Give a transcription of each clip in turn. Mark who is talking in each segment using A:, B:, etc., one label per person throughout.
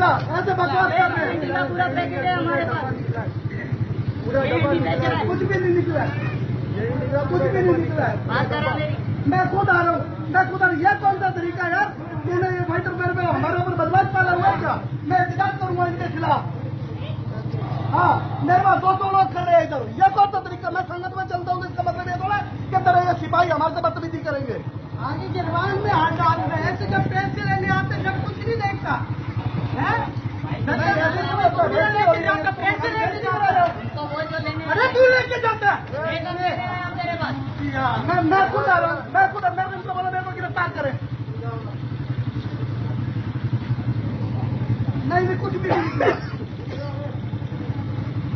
A: निकला, ऐसे बकवास कर रहे हैं।
B: पूरा पैकेट है हमारे पास,
A: कुछ भी नहीं निकला, कुछ भी नहीं निकला।
B: बात करा मेरी,
A: मैं खुद आ रहा हूँ, मैं खुद आ रहा हूँ। यह कौन सा तरीका है यार? तूने ये फाइटर मेरे पे हमारे ऊपर बदमाश पाला हुआ है क्या? मैं एहतजाज करूंगा इनके खिलाफ। हाँ, मेरे पास 200 लोग खड़े हैं इधर। यह कौन सा तरीका? मैं संगत में चलता हूँ तो इसका मतलब ये थोड़ा कि तरह ये सिपाही हमारे से बदतमीजी करेंगे। आगे के जवान में हाथ डाल रहे हैं, ऐसे जब पैसे लेने आते जब कुछ नहीं देखता है। अरे तू लेके जाता है, मैं खुद आ रहा हूँ, मैं खुद अंदर उनको बोला मेरे को गिरफ्तार करें। नहीं कुछ भी नहीं निकला।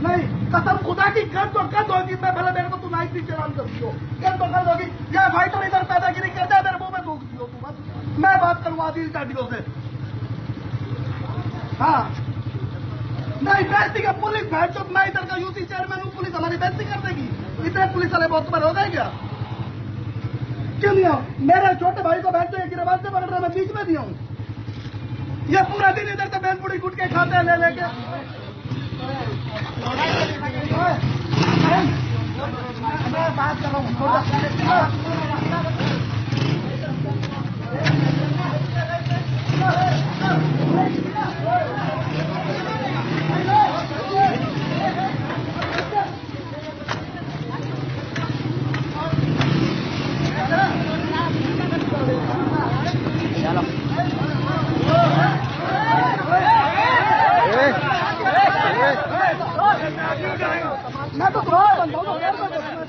A: नहीं, कसम खुदा की कर तो कर होगी। मैं भले मेरे को तू नाइट भी चलान करती हो, कर तो कर होगी। या फाइटर इधर दादागिरी करता है, मेरे मुंह में थूकती हो तू। बस मैं बात करूंगा आदिल टाटियों से। हाँ, नहीं बेइज्जती का पुलिस है तो मैं इधर का यूसी चेयरमैन हूँ, पुलिस हमारी बेइज्जती कर देगी? इतने पुलिस वाले बहुत बड़े हो गए क्या? क्यों नहीं हो? मेरे छोटे भाई को बैठते हैं गिरबान से पकड़ रहे, मैं बीच में दिया हूँ। ये पूरा दिन इधर से बैन पूरी गुटके खाते हैं ले लेके। मैं बात कर रहा हूँ। मैं तो बंदा हूँ।